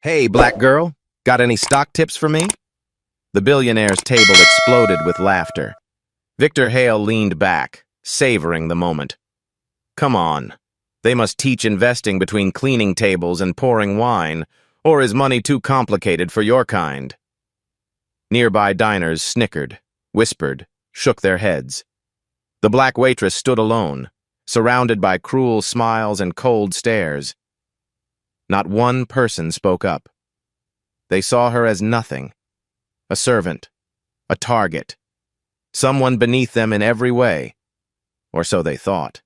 Hey, black girl, got any stock tips for me? The billionaire's table exploded with laughter. Victor Hale leaned back, savoring the moment. Come on. They must teach investing between cleaning tables and pouring wine, or is money too complicated for your kind? Nearby diners snickered, whispered, shook their heads. The black waitress stood alone, surrounded by cruel smiles and cold stares. Not one person spoke up. They saw her as nothing, a servant, a target, someone beneath them in every way, or so they thought.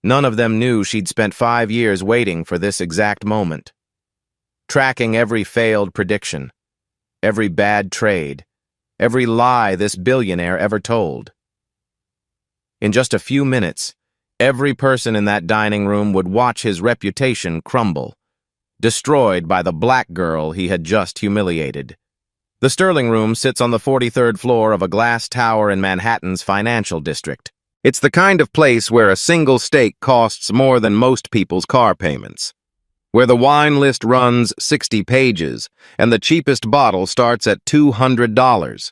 None of them knew she'd spent 5 years waiting for this exact moment, tracking every failed prediction, every bad trade, every lie this billionaire ever told. In just a few minutes, every person in that dining room would watch his reputation crumble, destroyed by the black girl he had just humiliated. The Sterling Room sits on the 43rd floor of a glass tower in Manhattan's financial district. It's the kind of place where a single steak costs more than most people's car payments, where the wine list runs 60 pages and the cheapest bottle starts at $200.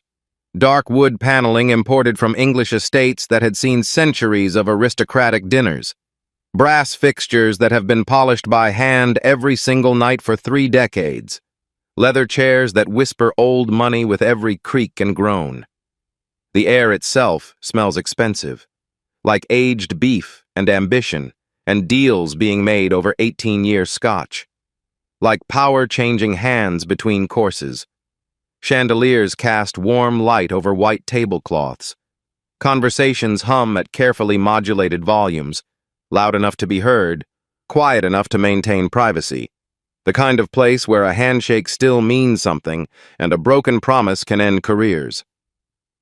Dark wood paneling imported from English estates that had seen centuries of aristocratic dinners. Brass fixtures that have been polished by hand every single night for 3 decades. Leather chairs that whisper old money with every creak and groan. The air itself smells expensive, like aged beef and ambition, and deals being made over 18-year scotch. Like power-changing hands between courses. Chandeliers cast warm light over white tablecloths. Conversations hum at carefully modulated volumes, loud enough to be heard, quiet enough to maintain privacy. The kind of place where a handshake still means something and a broken promise can end careers.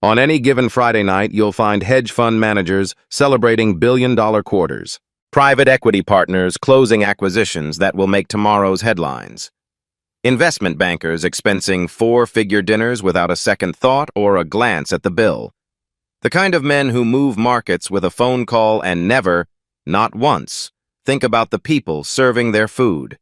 On any given Friday night, you'll find hedge fund managers celebrating billion-dollar quarters, private equity partners closing acquisitions that will make tomorrow's headlines, investment bankers expensing 4-figure dinners without a second thought or a glance at the bill. The kind of men who move markets with a phone call and never, not once, think about the people serving their food.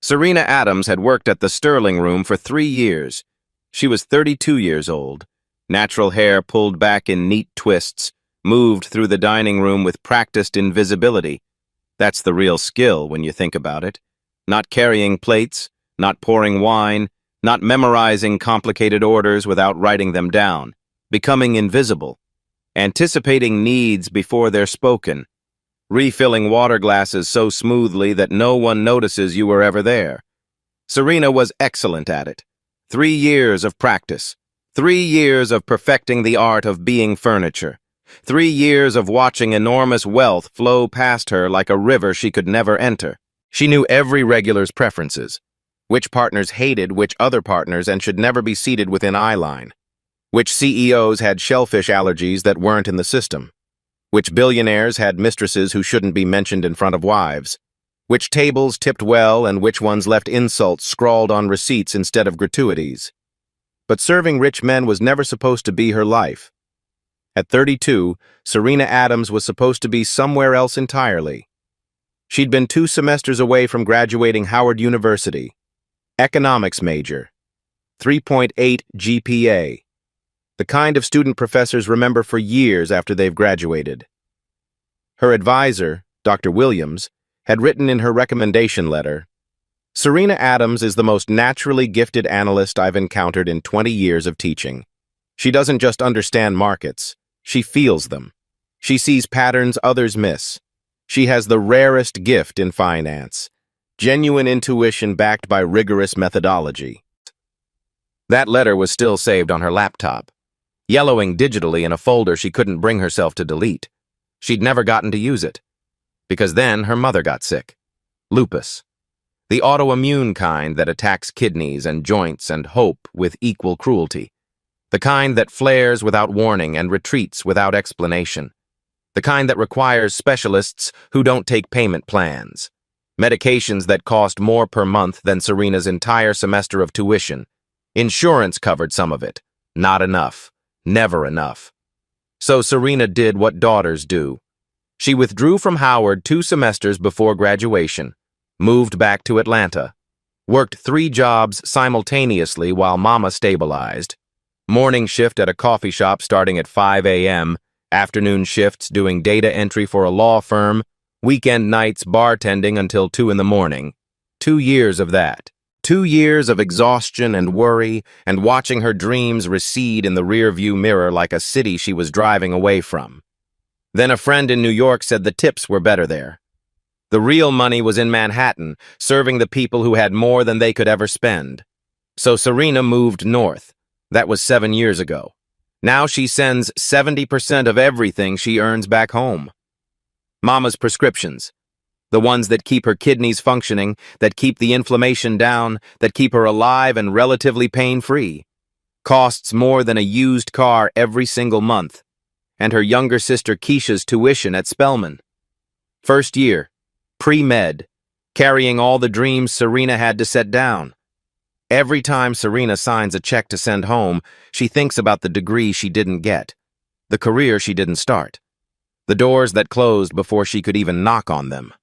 Serena Adams had worked at the Sterling Room for 3 years. She was 32 years old. Natural hair pulled back in neat twists, moved through the dining room with practiced invisibility. That's the real skill when you think about it. Not carrying plates, not pouring wine, not memorizing complicated orders without writing them down. Becoming invisible. Anticipating needs before they're spoken. Refilling water glasses so smoothly that no one notices you were ever there. Serena was excellent at it. 3 years of practice. 3 years of perfecting the art of being furniture. 3 years of watching enormous wealth flow past her like a river she could never enter. She knew every regular's preferences. Which partners hated which other partners and should never be seated within eye line. Which CEOs had shellfish allergies that weren't in the system. Which billionaires had mistresses who shouldn't be mentioned in front of wives. Which tables tipped well and which ones left insults scrawled on receipts instead of gratuities. But serving rich men was never supposed to be her life. At 32, Serena Adams was supposed to be somewhere else entirely. She'd been 2 semesters away from graduating Howard University. Economics major. 3.8 GPA. The kind of student professors remember for years after they've graduated. Her advisor, Dr. Williams, had written in her recommendation letter, "Serena Adams is the most naturally gifted analyst I've encountered in 20 years of teaching. She doesn't just understand markets, she feels them. She sees patterns others miss. She has the rarest gift in finance, genuine intuition backed by rigorous methodology." That letter was still saved on her laptop, yellowing digitally in a folder she couldn't bring herself to delete. She'd never gotten to use it, because then her mother got sick. Lupus. The autoimmune kind that attacks kidneys and joints and hope with equal cruelty. The kind that flares without warning and retreats without explanation. The kind that requires specialists who don't take payment plans. Medications that cost more per month than Serena's entire semester of tuition. Insurance covered some of it. Not enough. Never enough. So Serena did what daughters do. She withdrew from Howard 2 semesters before graduation, moved back to Atlanta. Worked 3 jobs simultaneously while Mama stabilized. Morning shift at a coffee shop starting at 5 a.m., afternoon shifts doing data entry for a law firm, weekend nights bartending until 2 in the morning. 2 years of that. 2 years of exhaustion and worry and watching her dreams recede in the rearview mirror like a city she was driving away from. Then a friend in New York said the tips were better there. The real money was in Manhattan, serving the people who had more than they could ever spend. So Serena moved north. That was 7 years ago. Now she sends 70% of everything she earns back home. Mama's prescriptions. The ones that keep her kidneys functioning, that keep the inflammation down, that keep her alive and relatively pain-free. Costs more than a used car every single month. And her younger sister Keisha's tuition at Spelman. First year. Pre-med, carrying all the dreams Serena had to set down. Every time Serena signs a check to send home, she thinks about the degree she didn't get, the career she didn't start, the doors that closed before she could even knock on them.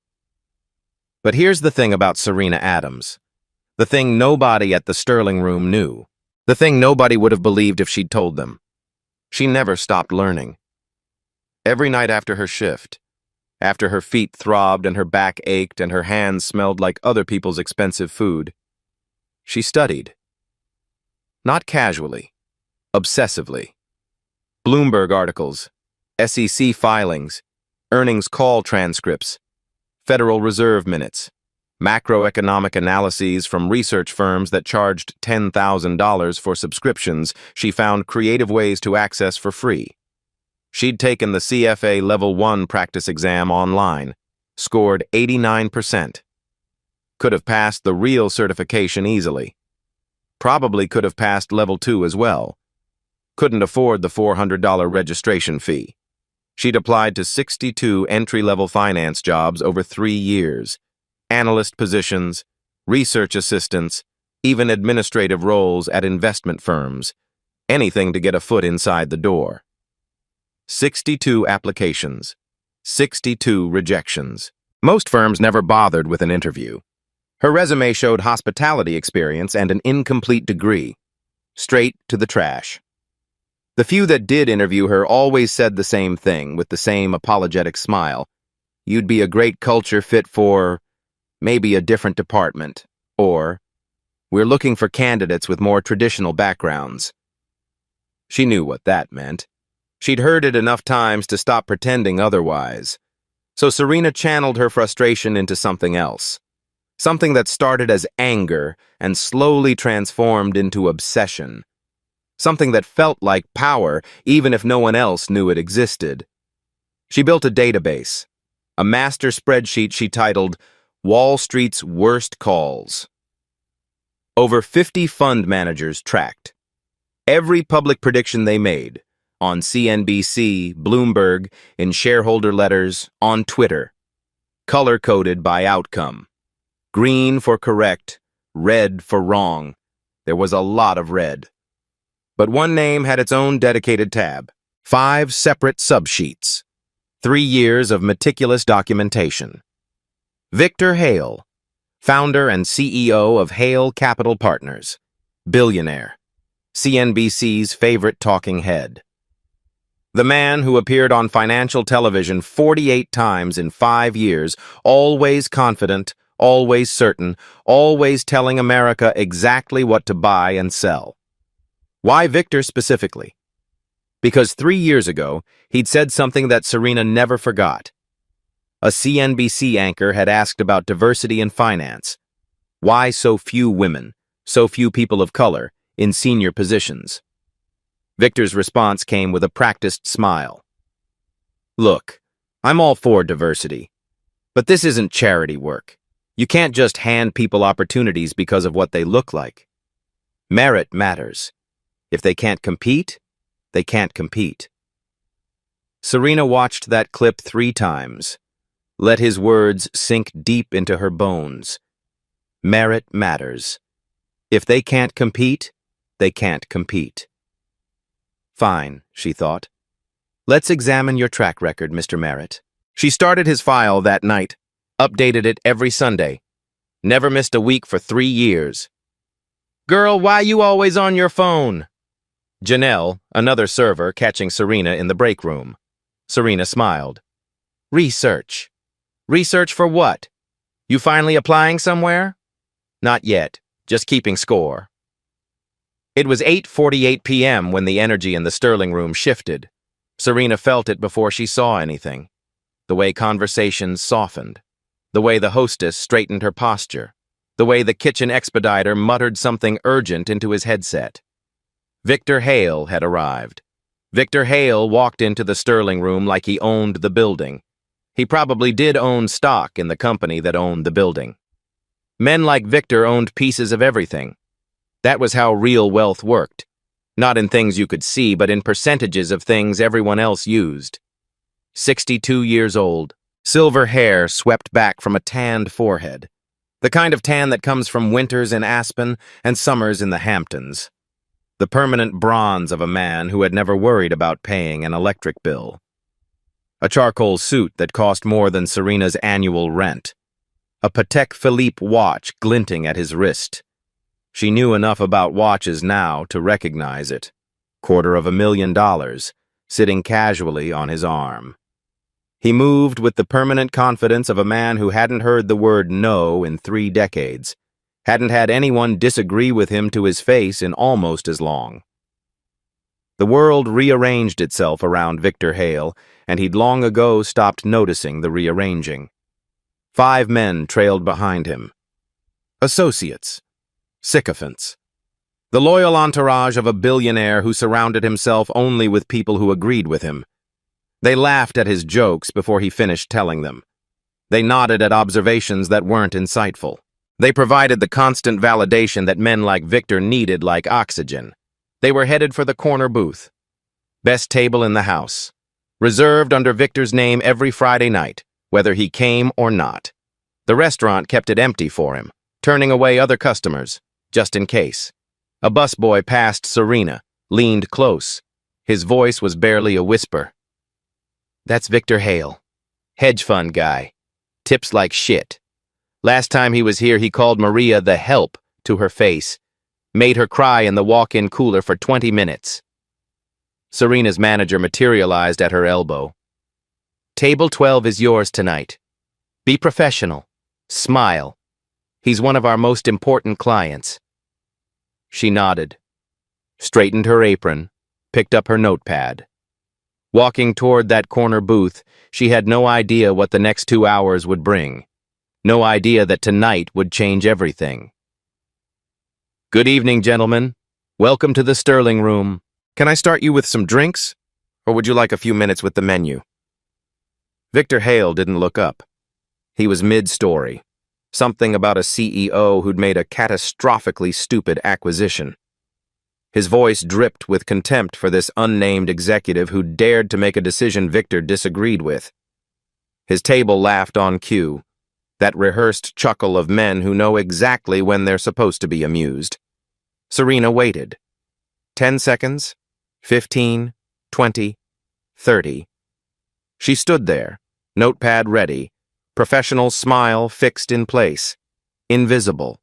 But here's the thing about Serena Adams, the thing nobody at the Sterling Room knew, the thing nobody would have believed if she'd told them. She never stopped learning. Every night after her shift, after her feet throbbed and her back ached and her hands smelled like other people's expensive food, she studied. Not casually, obsessively. Bloomberg articles, SEC filings, earnings call transcripts, Federal Reserve minutes, macroeconomic analyses from research firms that charged $10,000 for subscriptions she found creative ways to access for free. She'd taken the CFA Level 1 practice exam online, scored 89%. Could have passed the real certification easily. Probably could have passed Level 2 as well. Couldn't afford the $400 registration fee. She'd applied to 62 entry-level finance jobs over 3 years, analyst positions, research assistants, even administrative roles at investment firms, anything to get a foot inside the door. 62 applications, 62 rejections. Most firms never bothered with an interview. Her resume showed hospitality experience and an incomplete degree. Straight to the trash. The few that did interview her always said the same thing with the same apologetic smile. You'd be a great culture fit for maybe a different department, or we're looking for candidates with more traditional backgrounds. She knew what that meant. She'd heard it enough times to stop pretending otherwise. So Serena channeled her frustration into something else. Something that started as anger and slowly transformed into obsession. Something that felt like power even if no one else knew it existed. She built a database, a master spreadsheet she titled Wall Street's Worst Calls. Over 50 fund managers tracked. Every public prediction they made, on CNBC, Bloomberg, in shareholder letters, on Twitter, color-coded by outcome. Green for correct, red for wrong. There was a lot of red. But one name had its own dedicated tab. 5 separate subsheets. 3 years of meticulous documentation. Victor Hale, founder and CEO of Hale Capital Partners. Billionaire. CNBC's favorite talking head. The man who appeared on financial television 48 times in 5 years, always confident, always certain, always telling America exactly what to buy and sell. Why Victor specifically? Because 3 years ago, he'd said something that Serena never forgot. A CNBC anchor had asked about diversity in finance. Why so few women, so few people of color, in senior positions? Victor's response came with a practiced smile. Look, I'm all for diversity, but this isn't charity work. You can't just hand people opportunities because of what they look like. Merit matters. If they can't compete, they can't compete. Serena watched that clip 3 times, let his words sink deep into her bones. Merit matters. If they can't compete, they can't compete. Fine, she thought. Let's examine your track record, Mr. Merritt. She started his file that night, updated it every Sunday. Never missed a week for 3 years. Girl, why you always on your phone? Janelle, another server, catching Serena in the break room. Serena smiled. Research. Research for what? You finally applying somewhere? Not yet, just keeping score. It was 8:48 p.m. when the energy in the Sterling room shifted. Serena felt it before she saw anything. The way conversations softened. The way the hostess straightened her posture. The way the kitchen expediter muttered something urgent into his headset. Victor Hale had arrived. Victor Hale walked into the Sterling room like he owned the building. He probably did own stock in the company that owned the building. Men like Victor owned pieces of everything. That was how real wealth worked. Not in things you could see, but in percentages of things everyone else used. 62 years old, silver hair swept back from a tanned forehead. The kind of tan that comes from winters in Aspen and summers in the Hamptons. The permanent bronze of a man who had never worried about paying an electric bill. A charcoal suit that cost more than Serena's annual rent. A Patek Philippe watch glinting at his wrist. She knew enough about watches now to recognize it. $250,000, sitting casually on his arm. He moved with the permanent confidence of a man who hadn't heard the word no in 3 decades, hadn't had anyone disagree with him to his face in almost as long. The world rearranged itself around Victor Hale, and he'd long ago stopped noticing the rearranging. 5 men trailed behind him. Associates. Sycophants. The loyal entourage of a billionaire who surrounded himself only with people who agreed with him. They laughed at his jokes before he finished telling them. They nodded at observations that weren't insightful. They provided the constant validation that men like Victor needed like oxygen. They were headed for the corner booth. Best table in the house. Reserved under Victor's name every Friday night, whether he came or not. The restaurant kept it empty for him, turning away other customers, just in case. A busboy passed Serena, leaned close. His voice was barely a whisper. That's Victor Hale. Hedge fund guy. Tips like shit. Last time he was here, he called Maria the help to her face. Made her cry in the walk-in cooler for 20 minutes. Serena's manager materialized at her elbow. Table 12 is yours tonight. Be professional. Smile. He's one of our most important clients. She nodded, straightened her apron, picked up her notepad. Walking toward that corner booth, she had no idea what the next 2 hours would bring. No idea that tonight would change everything. Good evening, gentlemen. Welcome to the Sterling room. Can I start you with some drinks? Or would you like a few minutes with the menu? Victor Hale didn't look up. He was mid-story. Something about a CEO who'd made a catastrophically stupid acquisition. His voice dripped with contempt for this unnamed executive who dared to make a decision Victor disagreed with. His table laughed on cue, that rehearsed chuckle of men who know exactly when they're supposed to be amused. Serena waited. 10 seconds, 15, 20, 30. She stood there, notepad ready, professional smile fixed in place, invisible,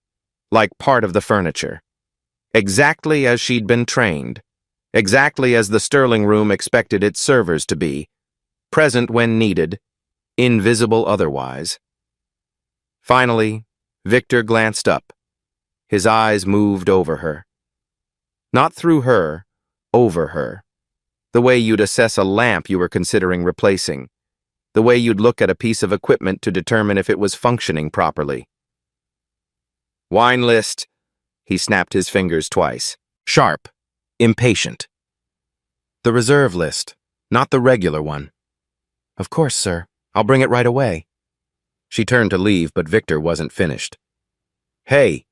like part of the furniture. Exactly as she'd been trained, exactly as the Sterling room expected its servers to be, present when needed, invisible otherwise. Finally, Victor glanced up. His eyes moved over her. Not through her, over her. The way you'd assess a lamp you were considering replacing. The way you'd look at a piece of equipment to determine if it was functioning properly. Wine list. He snapped his fingers twice. Sharp. Impatient. The reserve list, not the regular one. Of course, sir. I'll bring it right away. She turned to leave, but Victor wasn't finished. Hey.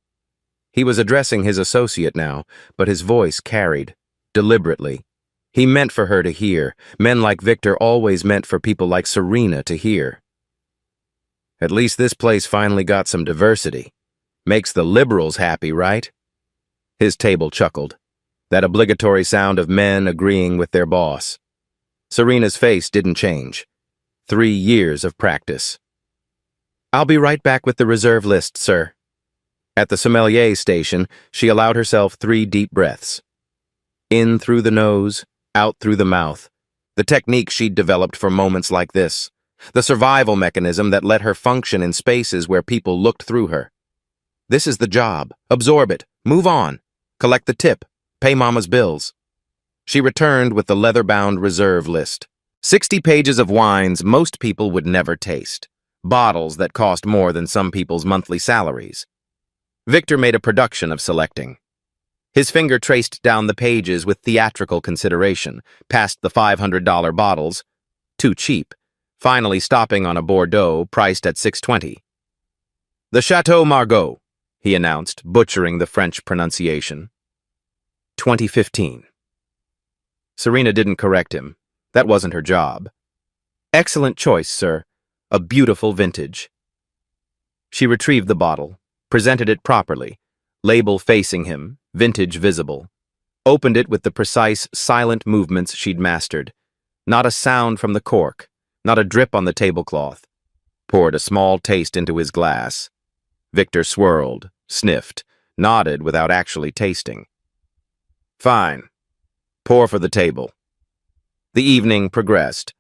He was addressing his associate now, but his voice carried, deliberately. He meant for her to hear. Men like Victor always meant for people like Serena to hear. At least this place finally got some diversity. Makes the liberals happy, right? His table chuckled. That obligatory sound of men agreeing with their boss. Serena's face didn't change. 3 years of practice. I'll be right back with the reserve list, sir. At the sommelier station, she allowed herself 3 deep breaths. In through the nose, out through the mouth. The technique she'd developed for moments like this. The survival mechanism that let her function in spaces where people looked through her. This is the job. Absorb it. Move on. Collect the tip. Pay mama's bills. She returned with the leather-bound reserve list. 60 pages of wines most people would never taste. Bottles that cost more than some people's monthly salaries. Victor made a production of selecting. His finger traced down the pages with theatrical consideration, past the $500 bottles, too cheap, finally stopping on a Bordeaux priced at $6.20. "The Chateau Margaux," he announced, butchering the French pronunciation. 2015. Serena didn't correct him. That wasn't her job. "Excellent choice, sir. A beautiful vintage." She retrieved the bottle, presented it properly, label facing him, vintage visible, opened it with the precise, silent movements she'd mastered. Not a sound from the cork, not a drip on the tablecloth. Poured a small taste into his glass. Victor swirled, sniffed, nodded without actually tasting. "Fine. Pour for the table." The evening progressed.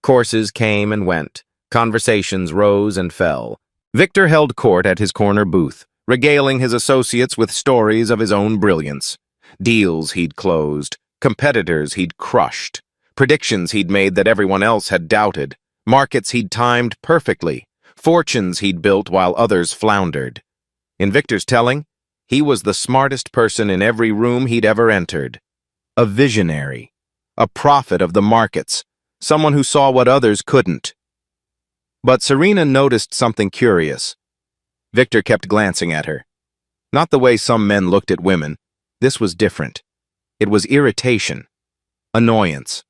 Courses came and went. Conversations rose and fell. Victor held court at his corner booth, regaling his associates with stories of his own brilliance. Deals he'd closed, competitors he'd crushed, predictions he'd made that everyone else had doubted, markets he'd timed perfectly, fortunes he'd built while others floundered. In Victor's telling, he was the smartest person in every room he'd ever entered. A visionary, a prophet of the markets, someone who saw what others couldn't. But Serena noticed something curious. Victor kept glancing at her. Not the way some men looked at women. This was different. It was irritation, annoyance,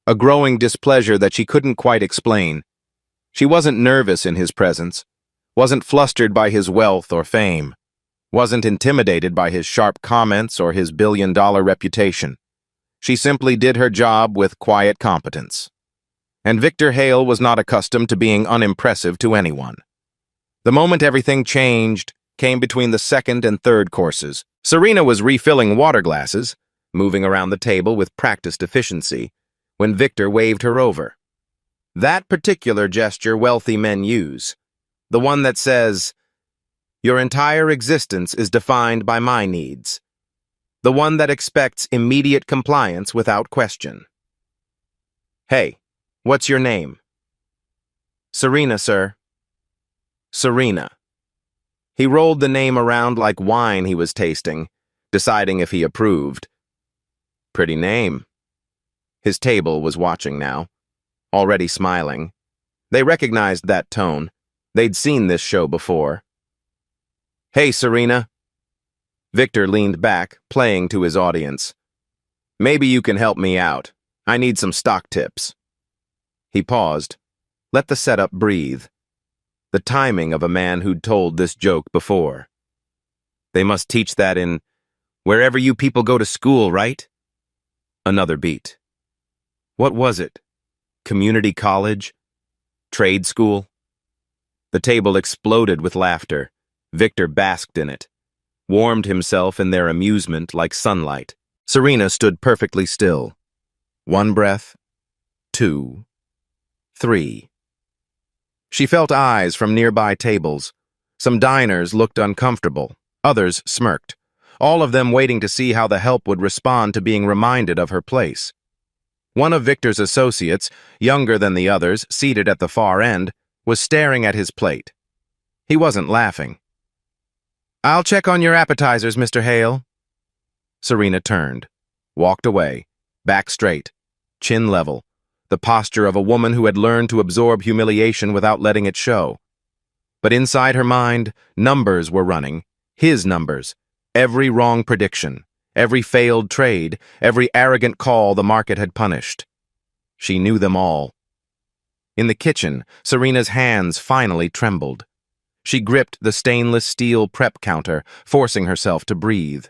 a growing displeasure that she couldn't quite explain. She wasn't nervous in his presence, wasn't flustered by his wealth or fame, wasn't intimidated by his sharp comments or his billion-dollar reputation. She simply did her job with quiet competence. And Victor Hale was not accustomed to being unimpressive to anyone. The moment everything changed came between the second and third courses. Serena was refilling water glasses, moving around the table with practiced efficiency, when Victor waved her over. That particular gesture wealthy men use, the one that says, "Your entire existence is defined by my needs," the one that expects immediate compliance without question. "Hey, what's your name?" "Serena, sir." Serena. He rolled the name around like wine he was tasting, deciding if he approved. Pretty name. His table was watching now, already smiling. They recognized that tone. They'd seen this show before. "Hey, Serena." Victor leaned back, playing to his audience. "Maybe you can help me out. I need some stock tips." He paused. Let the setup breathe. The timing of a man who'd told this joke before. "They must teach that in wherever you people go to school, right?" Another beat. What was it? Community college? Trade school? The table exploded with laughter. Victor basked in it, warmed himself in their amusement like sunlight. Serena stood perfectly still. 1 breath, 2, 3. She felt eyes from nearby tables. Some diners looked uncomfortable. Others smirked. All of them waiting to see how the help would respond to being reminded of her place. One of Victor's associates, younger than the others, seated at the far end, was staring at his plate. He wasn't laughing. "I'll check on your appetizers, Mr. Hale." Serena turned, walked away, back straight, chin level, the posture of a woman who had learned to absorb humiliation without letting it show. But inside her mind, numbers were running, his numbers, every wrong prediction, every failed trade, every arrogant call the market had punished. She knew them all. In the kitchen, Serena's hands finally trembled. She gripped the stainless steel prep counter, forcing herself to breathe.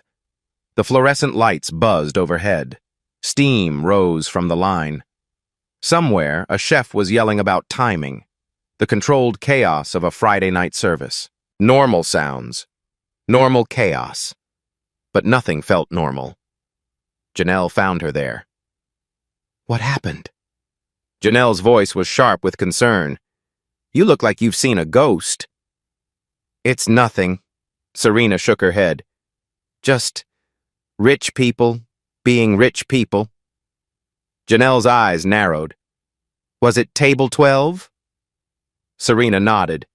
The fluorescent lights buzzed overhead. Steam rose from the line. Somewhere, a chef was yelling about timing, the controlled chaos of a Friday night service. Normal sounds. Normal chaos. But nothing felt normal. Janelle found her there. What happened? Janelle's voice was sharp with concern. You look like you've seen a ghost. It's nothing. Serena shook her head. Just rich people being rich people. Janelle's eyes narrowed. Was it table 12? Serena nodded.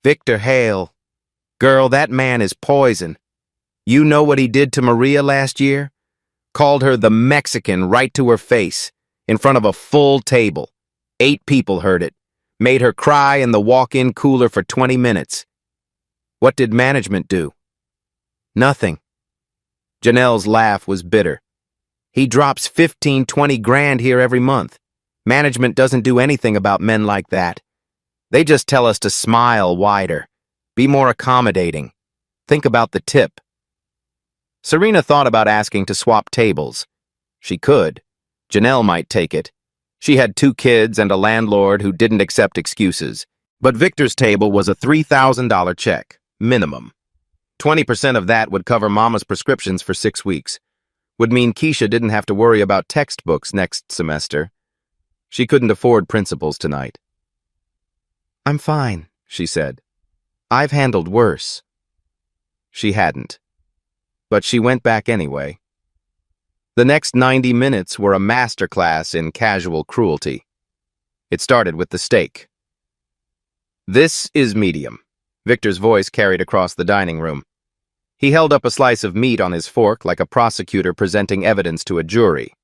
Victor Hale. Girl, that man is poison. You know what he did to Maria last year? Called her the Mexican right to her face, in front of a full table. 8 people heard it. Made her cry in the walk-in cooler for 20 minutes. What did management do? Nothing. Janelle's laugh was bitter. He drops 15, 20 grand here every month. Management doesn't do anything about men like that. They just tell us to smile wider, be more accommodating. Think about the tip. Serena thought about asking to swap tables. She could. Janelle might take it. She had 2 kids and a landlord who didn't accept excuses. But Victor's table was a $3,000 check, minimum. 20% of that would cover Mama's prescriptions for 6 weeks. Would mean Keisha didn't have to worry about textbooks next semester. She couldn't afford principals tonight. I'm fine, she said. I've handled worse. She hadn't. But she went back anyway. The next 90 minutes were a masterclass in casual cruelty. It started with the steak. This is medium, Victor's voice carried across the dining room. He held up a slice of meat on his fork like a prosecutor presenting evidence to a jury.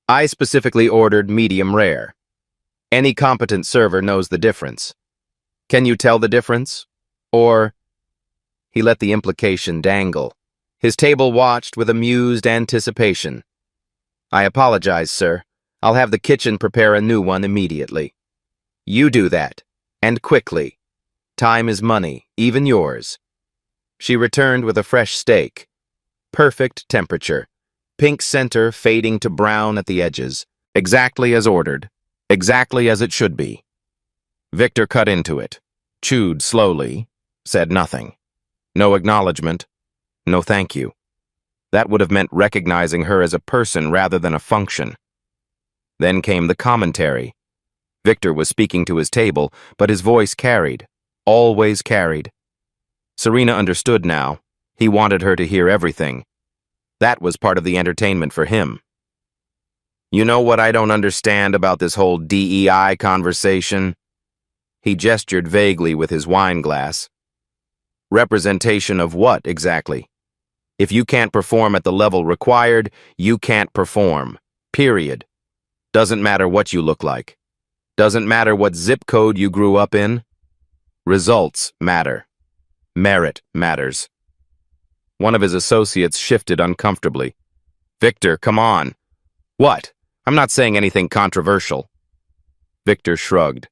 I specifically ordered medium rare. Any competent server knows the difference. Can you tell the difference? Or... He let the implication dangle. His table watched with amused anticipation. I apologize, sir. I'll have the kitchen prepare a new one immediately. You do that. And quickly. Time is money, even yours. She returned with a fresh steak. Perfect temperature. Pink center fading to brown at the edges. Exactly as ordered. Exactly as it should be. Victor cut into it. Chewed slowly. Said nothing. No acknowledgement. No thank you. That would have meant recognizing her as a person rather than a function. Then came the commentary. Victor was speaking to his table, but his voice carried. Always carried. Serena understood now. He wanted her to hear everything. That was part of the entertainment for him. You know what I don't understand about this whole DEI conversation? He gestured vaguely with his wine glass. Representation of what, exactly? If you can't perform at the level required, you can't perform. Period. Doesn't matter what you look like. Doesn't matter what zip code you grew up in. Results matter. Merit matters. One of his associates shifted uncomfortably. Victor, come on. What? I'm not saying anything controversial. Victor shrugged.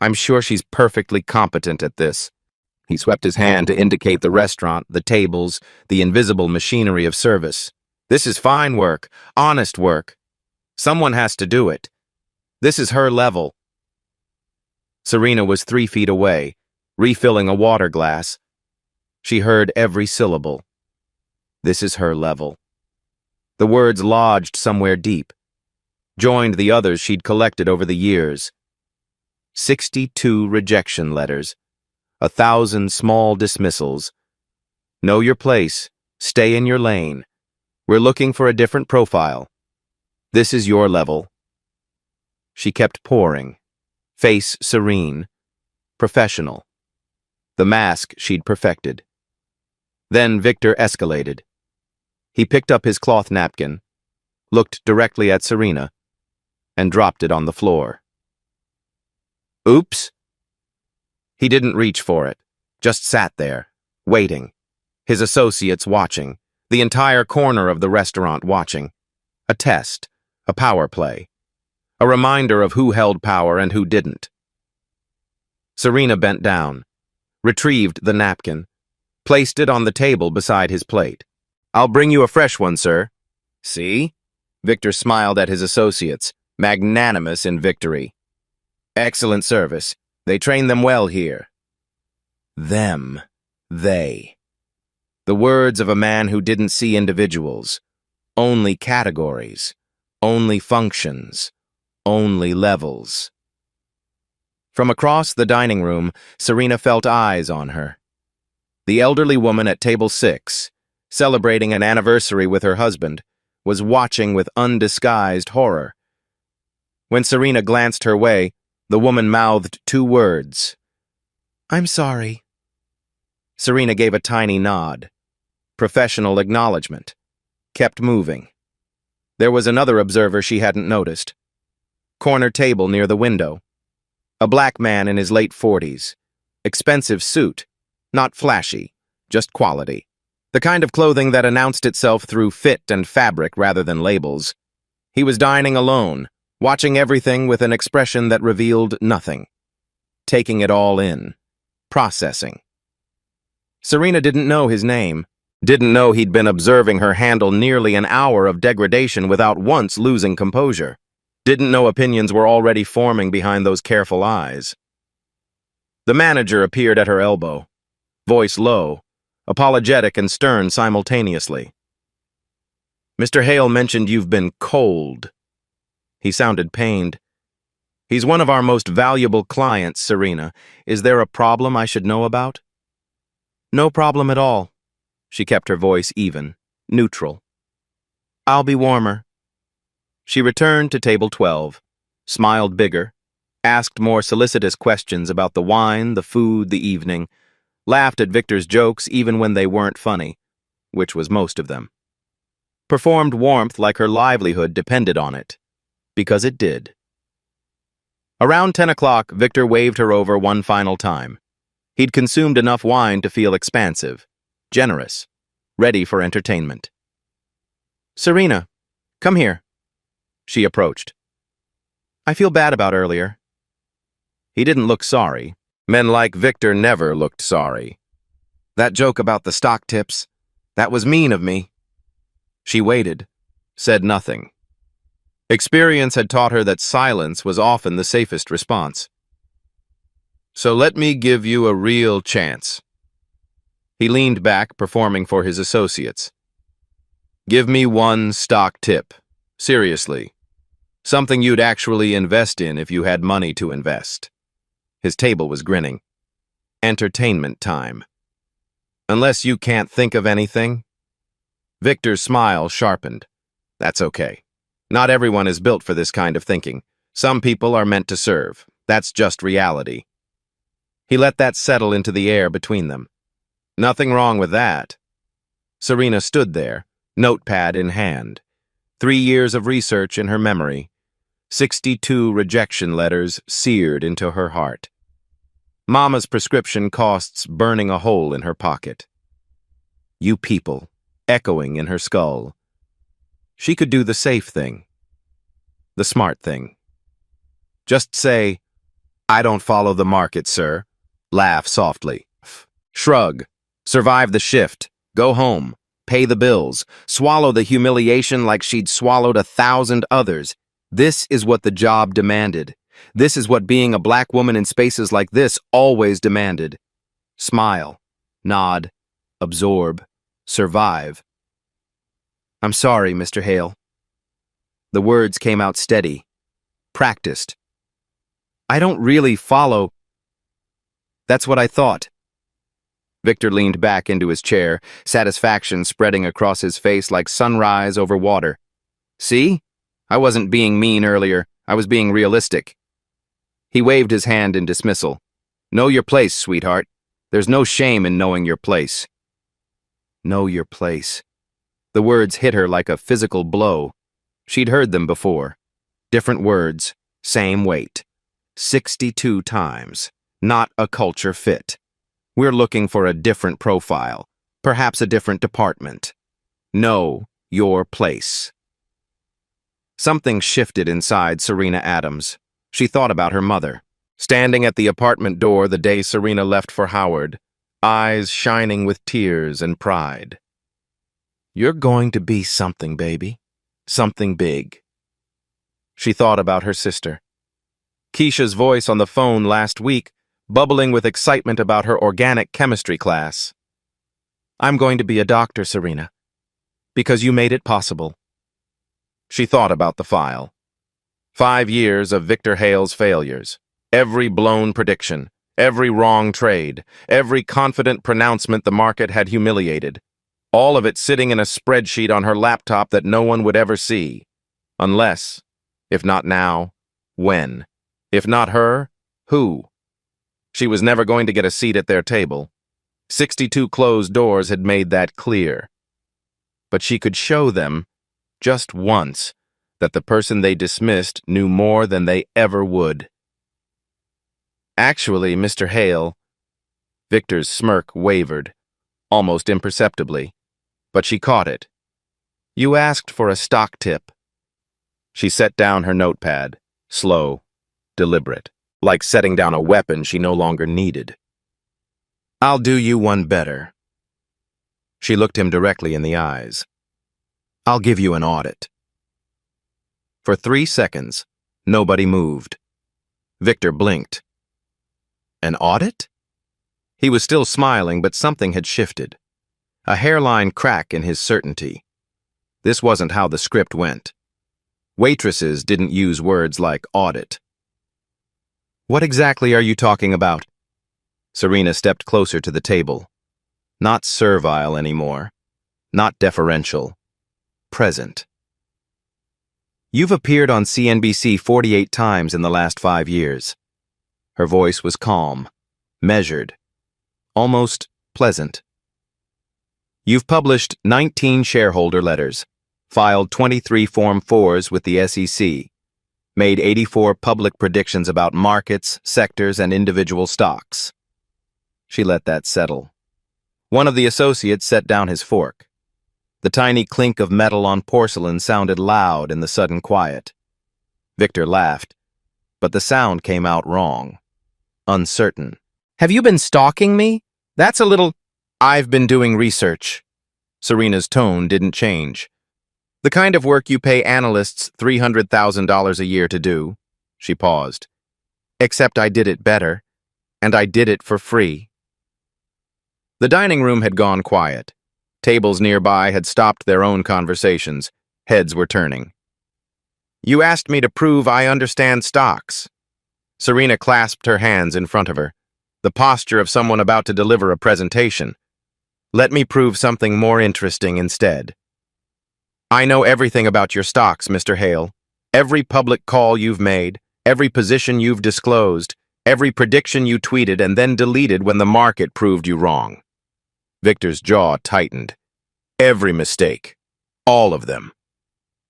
I'm sure she's perfectly competent at this. He swept his hand to indicate the restaurant, the tables, the invisible machinery of service. This is fine work, honest work. Someone has to do it. This is her level. Serena was 3 feet away, refilling a water glass. She heard every syllable. This is her level. The words lodged somewhere deep, joined the others she'd collected over the years. 62 rejection letters, 1,000 small dismissals. Know your place, stay in your lane. We're looking for a different profile. This is your level. She kept pouring, face serene, professional. The mask she'd perfected. Then Victor escalated. He picked up his cloth napkin, looked directly at Serena, and dropped it on the floor. Oops. He didn't reach for it, just sat there, waiting. His associates watching, the entire corner of the restaurant watching. A test, a power play. A reminder of who held power and who didn't. Serena bent down, retrieved the napkin, placed it on the table beside his plate. I'll bring you a fresh one, sir. See? Victor smiled at his associates, magnanimous in victory. Excellent service. They train them well here. Them. They. The words of a man who didn't see individuals, only categories, only functions, only levels. From across the dining room, Serena felt eyes on her. The elderly woman at table 6, celebrating an anniversary with her husband, was watching with undisguised horror. When Serena glanced her way, the woman mouthed 2 words. "I'm sorry." Serena gave a tiny nod. Professional acknowledgement. Kept moving. There was another observer she hadn't noticed. Corner table near the window. A black man in his late 40s. Expensive suit. Not flashy, just quality. The kind of clothing that announced itself through fit and fabric rather than labels. He was dining alone, watching everything with an expression that revealed nothing. Taking it all in. Processing. Serena didn't know his name. Didn't know he'd been observing her handle nearly an hour of degradation without once losing composure. Didn't know opinions were already forming behind those careful eyes. The manager appeared at her elbow, voice low, apologetic and stern simultaneously. "Mr. Hale mentioned you've been cold." He sounded pained. "He's one of our most valuable clients, Serena. Is there a problem I should know about?" "No problem at all." She kept her voice even, neutral. "I'll be warmer." She returned to table 12, smiled bigger, asked more solicitous questions about the wine, the food, the evening, laughed at Victor's jokes even when they weren't funny, which was most of them. Performed warmth like her livelihood depended on it, because it did. Around 10 o'clock, Victor waved her over one final time. He'd consumed enough wine to feel expansive, generous, ready for entertainment. "Serena, come here." She approached. "I feel bad about earlier." He didn't look sorry. Men like Victor never looked sorry. "That joke about the stock tips, that was mean of me." She waited, said nothing. Experience had taught her that silence was often the safest response. "So let me give you a real chance." He leaned back, performing for his associates. "Give me one stock tip. Seriously. Something you'd actually invest in if you had money to invest." His table was grinning. "Entertainment time. Unless you can't think of anything?" Victor's smile sharpened. "That's okay. Not everyone is built for this kind of thinking. Some people are meant to serve. That's just reality." He let that settle into the air between them. Nothing wrong with that. Serena stood there, notepad in hand. 3 years of research in her memory. 62 rejection letters seared into her heart. Mama's prescription costs burning a hole in her pocket. "You people," echoing in her skull. She could do the safe thing. The smart thing. Just say, "I don't follow the market, sir." Laugh softly. Shrug. Survive the shift. Go home. Pay the bills. Swallow the humiliation like she'd swallowed 1,000 others. This is what the job demanded. This is what being a black woman in spaces like this always demanded. Smile. Nod. Absorb. Survive. "I'm sorry, Mr. Hale." The words came out steady. Practiced. "I don't really follow." "That's what I thought." Victor leaned back into his chair, satisfaction spreading across his face like sunrise over water. "See? I wasn't being mean earlier. I was being realistic." He waved his hand in dismissal. "Know your place, sweetheart. There's no shame in knowing your place." Know your place. The words hit her like a physical blow. She'd heard them before. Different words, same weight. 62 times. Not a culture fit. We're looking for a different profile, perhaps a different department. Know your place. Something shifted inside Serena Adams. She thought about her mother, standing at the apartment door the day Serena left for Howard, eyes shining with tears and pride. "You're going to be something, baby. Something big." She thought about her sister. Keisha's voice on the phone last week bubbling with excitement about her organic chemistry class. "I'm going to be a doctor, Serena, because you made it possible." She thought about the file. 5 years of Victor Hale's failures. Every blown prediction, every wrong trade, every confident pronouncement the market had humiliated. All of it sitting in a spreadsheet on her laptop that no one would ever see. Unless, if not now, when? If not her, who? She was never going to get a seat at their table. 62 closed doors had made that clear. But she could show them, just once, that the person they dismissed knew more than they ever would. "Actually, Mr. Hale," Victor's smirk wavered, almost imperceptibly, but she caught it. "You asked for a stock tip." She set down her notepad, slow, deliberate, like setting down a weapon she no longer needed. "I'll do you one better." She looked him directly in the eyes. "I'll give you an audit." For 3 seconds, nobody moved. Victor blinked. An audit? He was still smiling, but something had shifted. A hairline crack in his certainty. This wasn't how the script went. Waitresses didn't use words like audit. "What exactly are you talking about?" Serena stepped closer to the table. Not servile anymore. Not deferential. Present. "You've appeared on CNBC 48 times in the last 5 years. Her voice was calm, measured, almost pleasant. "You've published 19 shareholder letters, filed 23 Form 4s with the SEC, made 84 public predictions about markets, sectors, and individual stocks." She let that settle. One of the associates set down his fork. The tiny clink of metal on porcelain sounded loud in the sudden quiet. Victor laughed, but the sound came out wrong. Uncertain. "Have you been stalking me? That's a little—" "I've been doing research." Serena's tone didn't change. "The kind of work you pay analysts $300,000 a year to do." She paused. "Except I did it better, and I did it for free." The dining room had gone quiet. Tables nearby had stopped their own conversations. Heads were turning. "You asked me to prove I understand stocks." Serena clasped her hands in front of her, the posture of someone about to deliver a presentation. "Let me prove something more interesting instead. I know everything about your stocks, Mr. Hale. Every public call you've made, every position you've disclosed, every prediction you tweeted and then deleted when the market proved you wrong." Victor's jaw tightened. "Every mistake. All of them."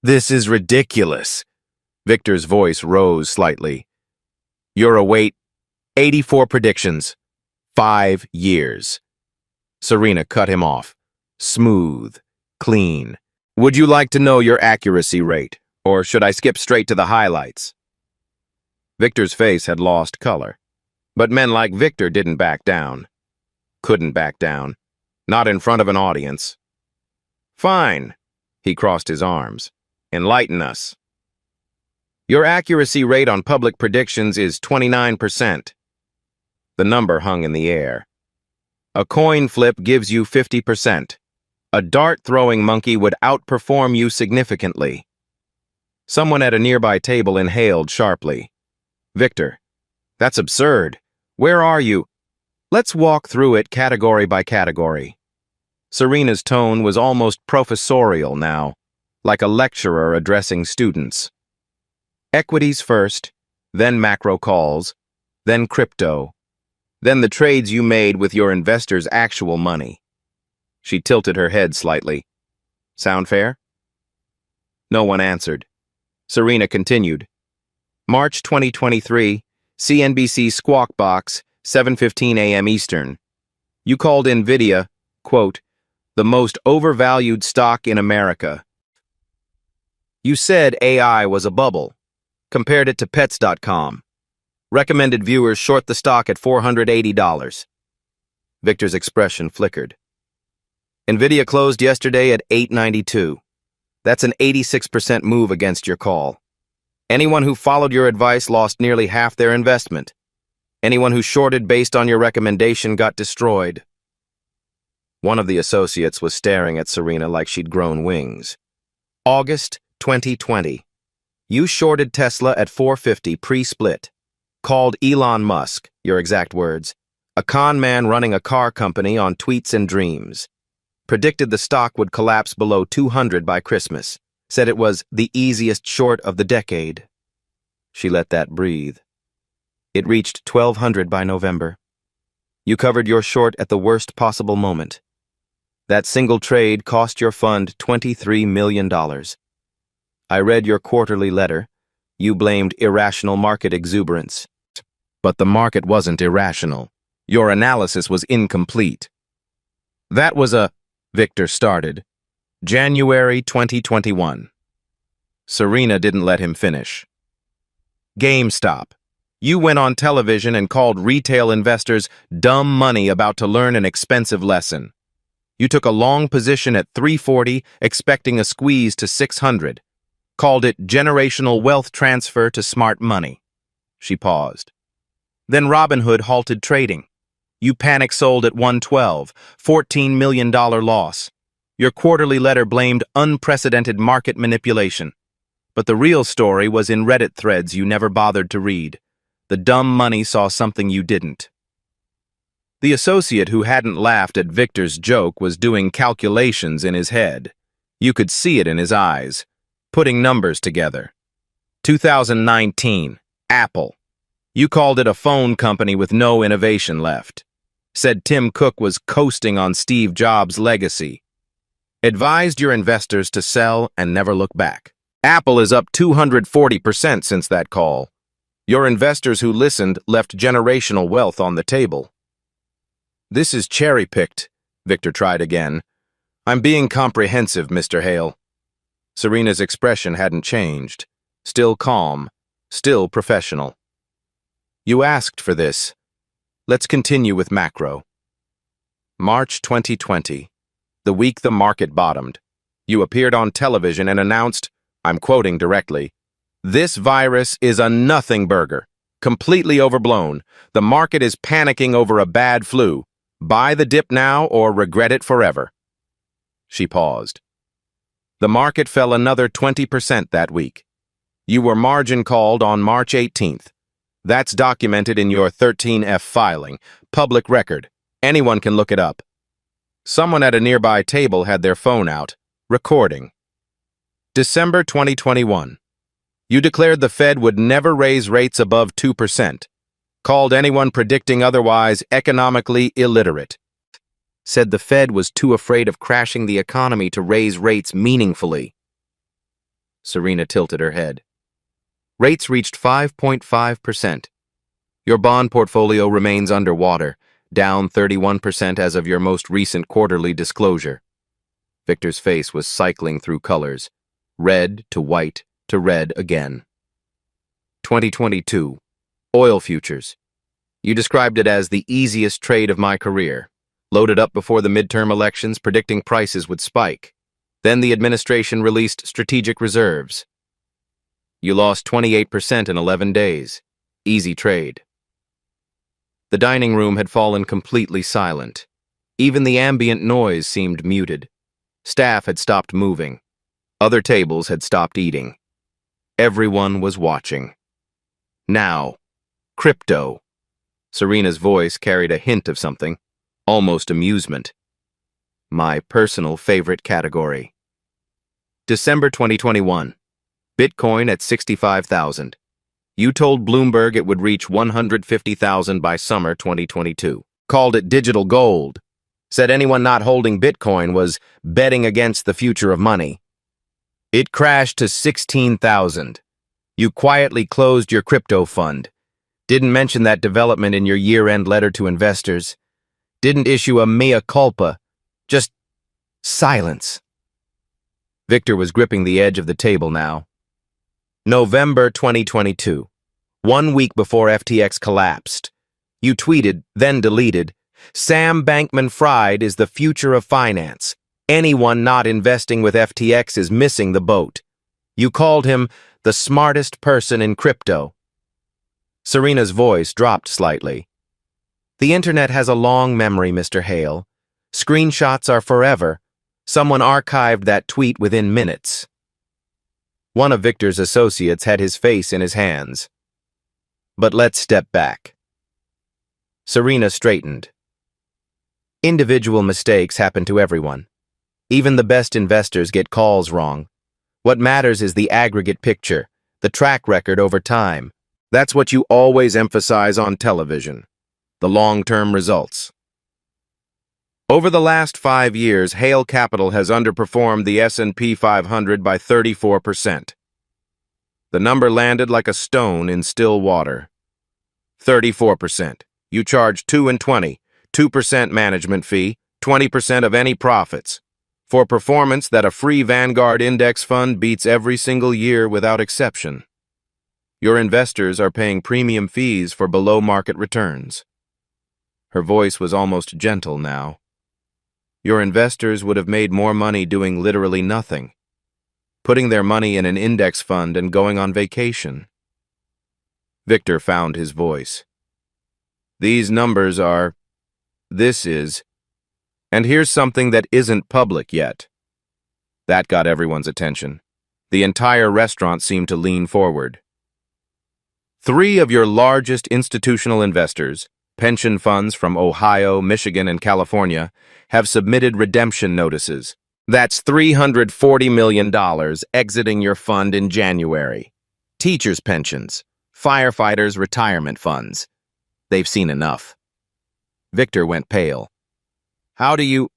"This is ridiculous." Victor's voice rose slightly. "You're await 84 predictions. 5 years. Serena cut him off. Smooth. Clean. "Would you like to know your accuracy rate, or should I skip straight to the highlights?" Victor's face had lost color. But men like Victor didn't back down. Couldn't back down. Not in front of an audience. "Fine." He crossed his arms. "Enlighten us." "Your accuracy rate on public predictions is 29%. The number hung in the air. "A coin flip gives you 50%. A dart-throwing monkey would outperform you significantly." Someone at a nearby table inhaled sharply. "Victor, that's absurd. Where are you?" "Let's walk through it category by category." Serena's tone was almost professorial now, like a lecturer addressing students. "Equities first, then macro calls, then crypto, then the trades you made with your investors' actual money." She tilted her head slightly. "Sound fair?" No one answered. Serena continued. "March 2023, CNBC Squawk Box, 7:15 a.m. Eastern. You called NVIDIA, quote, the most overvalued stock in America. You said AI was a bubble. Compared it to pets.com. Recommended viewers short the stock at $480. Victor's expression flickered. NVIDIA closed yesterday at $892. That's an 86% move against your call. Anyone who followed your advice lost nearly half their investment. Anyone who shorted based on your recommendation got destroyed. One of the associates was staring at Serena like she'd grown wings. August 2020. You shorted Tesla at 450 pre-split. Called Elon Musk, your exact words, a con man running a car company on tweets and dreams. Predicted the stock would collapse below 200 by Christmas. Said it was the easiest short of the decade. She let that breathe. It reached 1200 by November. You covered your short at the worst possible moment. That single trade cost your fund $23 million. I read your quarterly letter. You blamed irrational market exuberance. But the market wasn't irrational. Your analysis was incomplete. That was Victor started. January 2021. Serena didn't let him finish. GameStop. You went on television and called retail investors dumb money about to learn an expensive lesson. You took a long position at 340, expecting a squeeze to 600. Called it generational wealth transfer to smart money. She paused. Then Robinhood halted trading. You panic sold at 112, $14 million loss. Your quarterly letter blamed unprecedented market manipulation. But the real story was in Reddit threads you never bothered to read. The dumb money saw something you didn't. The associate who hadn't laughed at Victor's joke was doing calculations in his head. You could see it in his eyes, putting numbers together. 2019, Apple. You called it a phone company with no innovation left. Said Tim Cook was coasting on Steve Jobs' legacy. Advised your investors to sell and never look back. Apple is up 240% since that call. Your investors who listened left generational wealth on the table. This is cherry-picked, Victor tried again. I'm being comprehensive, Mr. Hale. Serena's expression hadn't changed. Still calm, still professional. You asked for this. Let's continue with macro. March 2020, the week the market bottomed. You appeared on television and announced, I'm quoting directly, "This virus is a nothing burger, completely overblown. The market is panicking over a bad flu. Buy the dip now or regret it forever." She paused. The market fell another 20% that week. You were margin called on March 18th. That's documented in your 13F filing, public record. Anyone can look it up. Someone at a nearby table had their phone out, recording. December 2021. You declared the Fed would never raise rates above 2%. Called anyone predicting otherwise economically illiterate. Said the Fed was too afraid of crashing the economy to raise rates meaningfully. Serena tilted her head. Rates reached 5.5%. Your bond portfolio remains underwater, down 31% as of your most recent quarterly disclosure. Victor's face was cycling through colors, red to white to red again. 2022. Oil futures. You described it as the easiest trade of my career. Loaded up before the midterm elections, predicting prices would spike. Then the administration released strategic reserves. You lost 28% in 11 days. Easy trade. The dining room had fallen completely silent. Even the ambient noise seemed muted. Staff had stopped moving. Other tables had stopped eating. Everyone was watching. Now, crypto. Serena's voice carried a hint of something, almost amusement. My personal favorite category. December 2021. Bitcoin at 65,000. You told Bloomberg it would reach 150,000 by summer 2022. Called it digital gold. Said anyone not holding Bitcoin was betting against the future of money. It crashed to 16,000. You quietly closed your crypto fund. Didn't mention that development in your year-end letter to investors. Didn't issue a mea culpa. Just silence. Victor was gripping the edge of the table now. November 2022. 1 week before FTX collapsed. You tweeted, then deleted, Sam Bankman-Fried is the future of finance. Anyone not investing with FTX is missing the boat. You called him the smartest person in crypto. Serena's voice dropped slightly. The internet has a long memory, Mr. Hale. Screenshots are forever. Someone archived that tweet within minutes. One of Victor's associates had his face in his hands. But let's step back. Serena straightened. Individual mistakes happen to everyone. Even the best investors get calls wrong. What matters is the aggregate picture, the track record over time. That's what you always emphasize on television, the long-term results. Over the last 5 years, Hale Capital has underperformed the S&P 500 by 34%. The number landed like a stone in still water. 34%. You charge 2 and 20, 2% management fee, 20% of any profits, for performance that a free Vanguard index fund beats every single year without exception. Your investors are paying premium fees for below-market returns. Her voice was almost gentle now. Your investors would have made more money doing literally nothing, putting their money in an index fund and going on vacation. Victor found his voice. These numbers are, this is, and here's something that isn't public yet. That got everyone's attention. The entire restaurant seemed to lean forward. 3 of your largest institutional investors, pension funds from Ohio, Michigan, and California, have submitted redemption notices. That's $340 million exiting your fund in January. Teachers' pensions, firefighters' retirement funds. They've seen enough. Victor went pale. How do you...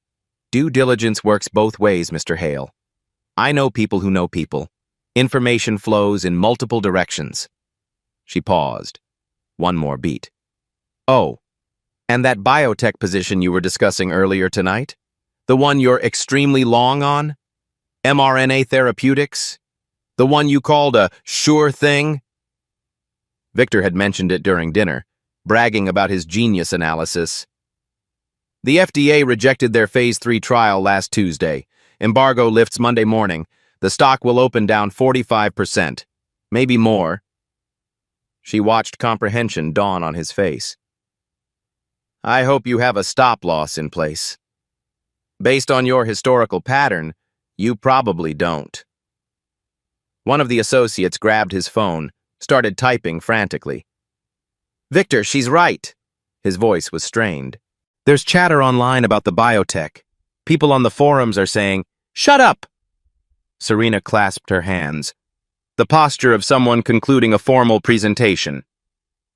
Due diligence works both ways, Mr. Hale. I know people who know people. Information flows in multiple directions. She paused. One more beat. Oh, and that biotech position you were discussing earlier tonight? The one you're extremely long on? mRNA therapeutics? The one you called a sure thing? Victor had mentioned it during dinner, bragging about his genius analysis. The FDA rejected their Phase 3 trial last Tuesday. Embargo lifts Monday morning. The stock will open down 45%. Maybe more. She watched comprehension dawn on his face. I hope you have a stop-loss in place. Based on your historical pattern, you probably don't. One of the associates grabbed his phone, started typing frantically. Victor, she's right. His voice was strained. There's chatter online about the biotech. People on the forums are saying, shut up! Serena clasped her hands. The posture of someone concluding a formal presentation.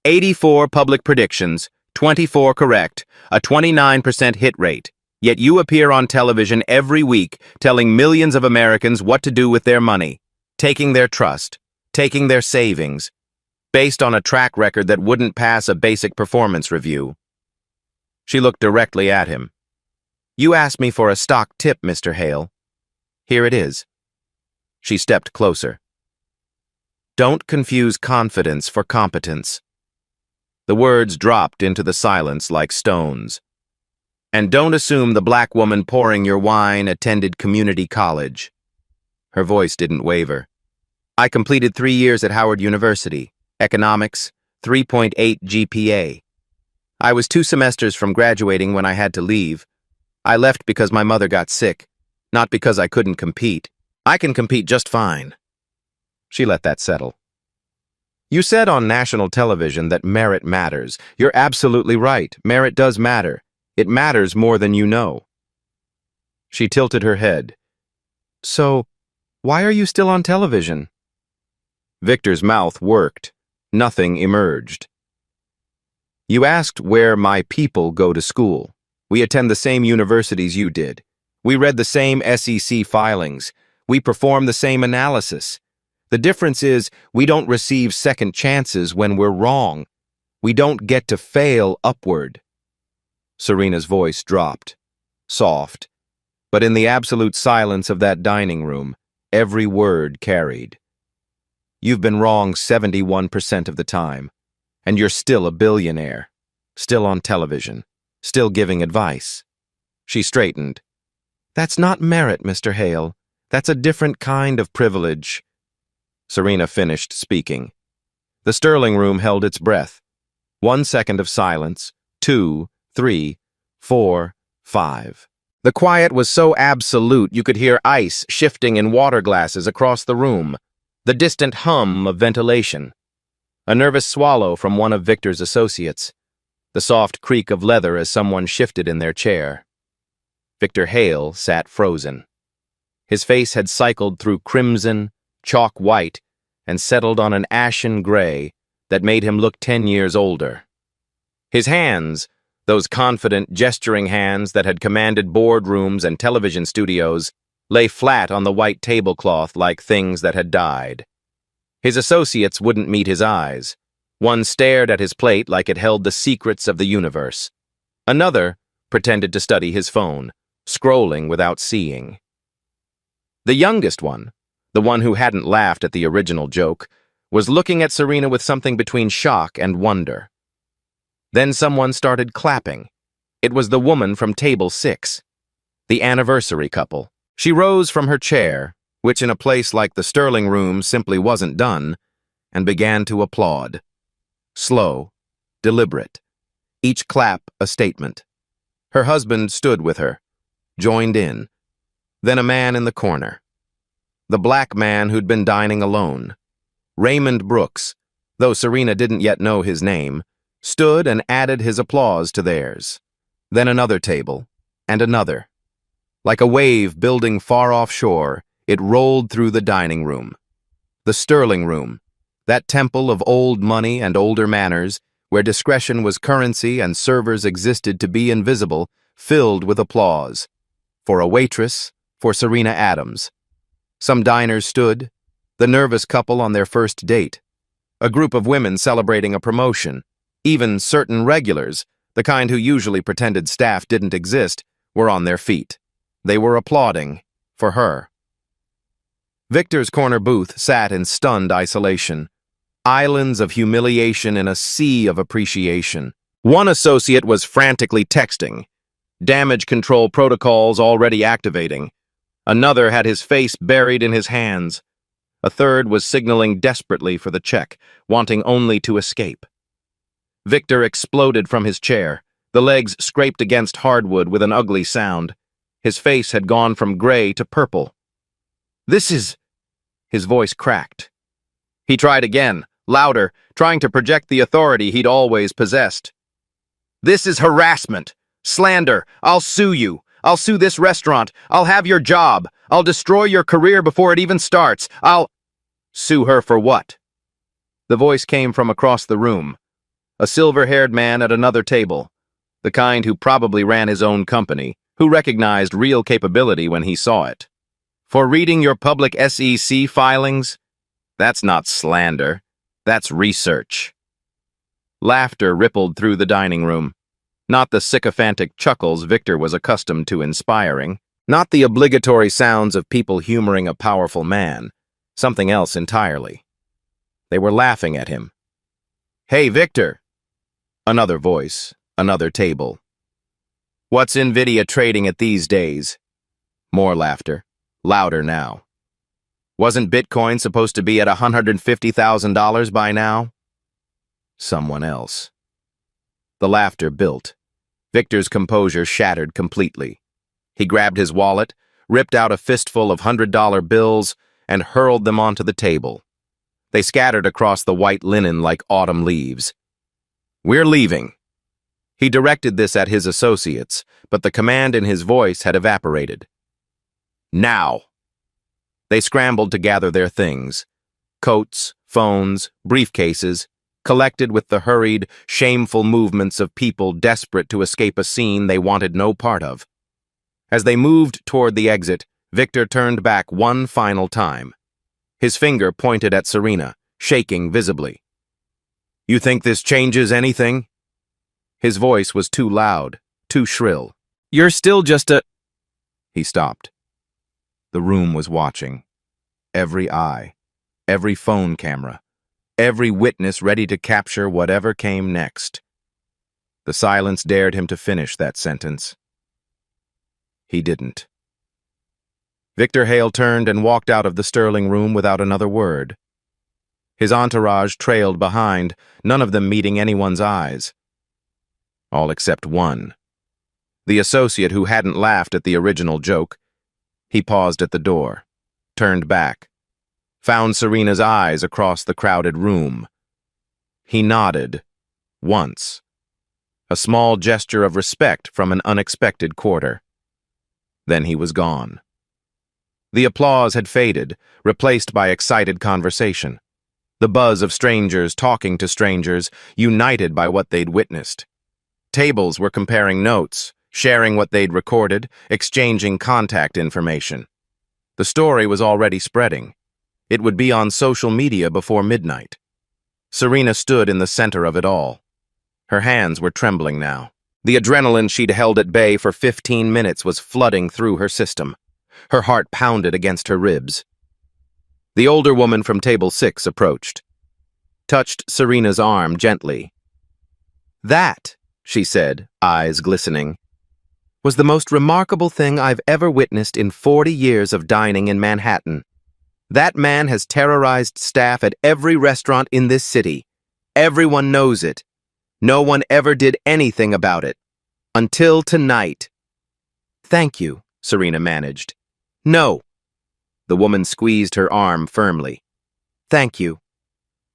84 public predictions, 24 correct, a 29% hit rate. Yet you appear on television every week telling millions of Americans what to do with their money, taking their trust, taking their savings, based on a track record that wouldn't pass a basic performance review. She looked directly at him. You asked me for a stock tip, Mr. Hale. Here it is. She stepped closer. Don't confuse confidence for competence. The words dropped into the silence like stones. And don't assume the black woman pouring your wine attended community college. Her voice didn't waver. I completed 3 years at Howard University, economics, 3.8 GPA. I was 2 semesters from graduating when I had to leave. I left because my mother got sick, not because I couldn't compete. I can compete just fine. She let that settle. You said on national television that merit matters. You're absolutely right. Merit does matter. It matters more than you know. She tilted her head. So, why are you still on television? Victor's mouth worked. Nothing emerged. You asked where my people go to school. We attend the same universities you did. We read the same SEC filings. We perform the same analysis. The difference is we don't receive second chances when we're wrong. We don't get to fail upward. Serena's voice dropped, soft, but in the absolute silence of that dining room, every word carried. You've been wrong 71% of the time, and you're still a billionaire, still on television, still giving advice. She straightened. That's not merit, Mr. Hale. That's a different kind of privilege. Serena finished speaking. The Sterling room held its breath. 1 second of silence, 2, 3, 4, 5. The quiet was so absolute you could hear ice shifting in water glasses across the room, the distant hum of ventilation. A nervous swallow from one of Victor's associates, the soft creak of leather as someone shifted in their chair. Victor Hale sat frozen. His face had cycled through crimson, chalk white, and settled on an ashen gray that made him look 10 years older. His hands, those confident, gesturing hands that had commanded boardrooms and television studios, lay flat on the white tablecloth like things that had died. His associates wouldn't meet his eyes. One stared at his plate like it held the secrets of the universe. Another pretended to study his phone, scrolling without seeing. The youngest one, the one who hadn't laughed at the original joke, was looking at Serena with something between shock and wonder. Then someone started clapping. It was the woman from table 6, the anniversary couple. She rose from her chair, which in a place like the Sterling room simply wasn't done, and began to applaud. Slow, deliberate, each clap a statement. Her husband stood with her, joined in. Then a man in the corner. The black man who'd been dining alone. Raymond Brooks, though Serena didn't yet know his name, stood and added his applause to theirs. Then another table, and another. Like a wave building far offshore, it rolled through the dining room. The Sterling room, that temple of old money and older manners, where discretion was currency and servers existed to be invisible, filled with applause. For a waitress, for Serena Adams. Some diners stood, the nervous couple on their first date. A group of women celebrating a promotion. Even certain regulars, the kind who usually pretended staff didn't exist, were on their feet. They were applauding for her. Victor's corner booth sat in stunned isolation. Islands of humiliation in a sea of appreciation. One associate was frantically texting. Damage control protocols already activating. Another had his face buried in his hands. A third was signaling desperately for the check, wanting only to escape. Victor exploded from his chair. The legs scraped against hardwood with an ugly sound. His face had gone from gray to purple. "This is..." His voice cracked. He tried again, louder, trying to project the authority he'd always possessed. "This is harassment. Slander. I'll sue you. I'll sue this restaurant. I'll have your job. I'll destroy your career before it even starts. I'll..." "Sue her for what?" The voice came from across the room. A silver-haired man at another table. The kind who probably ran his own company, who recognized real capability when he saw it. "For reading your public SEC filings? That's not slander. That's research." Laughter rippled through the dining room. Not the sycophantic chuckles Victor was accustomed to inspiring. Not the obligatory sounds of people humoring a powerful man. Something else entirely. They were laughing at him. "Hey, Victor!" Another voice, another table. "What's Nvidia trading at these days?" More laughter, louder now. "Wasn't Bitcoin supposed to be at $150,000 by now?" Someone else. The laughter built. Victor's composure shattered completely. He grabbed his wallet, ripped out a fistful of $100 bills, and hurled them onto the table. They scattered across the white linen like autumn leaves. "We're leaving." He directed this at his associates, but the command in his voice had evaporated. "Now!" They scrambled to gather their things. Coats, phones, briefcases, collected with the hurried, shameful movements of people desperate to escape a scene they wanted no part of. As they moved toward the exit, Victor turned back one final time. His finger pointed at Serena, shaking visibly. "You think this changes anything?" His voice was too loud, too shrill. "You're still just a..." He stopped. The room was watching. Every eye, every phone camera, every witness ready to capture whatever came next. The silence dared him to finish that sentence. He didn't. Victor Hale turned and walked out of the Sterling room without another word. His entourage trailed behind, none of them meeting anyone's eyes. All except one. The associate who hadn't laughed at the original joke. He paused at the door, turned back, found Serena's eyes across the crowded room. He nodded, once. A small gesture of respect from an unexpected quarter. Then he was gone. The applause had faded, replaced by excited conversation. The buzz of strangers talking to strangers, united by what they'd witnessed. Tables were comparing notes, sharing what they'd recorded, exchanging contact information. The story was already spreading. It would be on social media before midnight. Serena stood in the center of it all. Her hands were trembling now. The adrenaline she'd held at bay for 15 minutes was flooding through her system. Her heart pounded against her ribs. The older woman from table 6 approached, touched Serena's arm gently. "That," she said, eyes glistening, "was the most remarkable thing I've ever witnessed in 40 years of dining in Manhattan. That man has terrorized staff at every restaurant in this city. Everyone knows it. No one ever did anything about it. Until tonight." "Thank you," Serena managed. "No." The woman squeezed her arm firmly. "Thank you.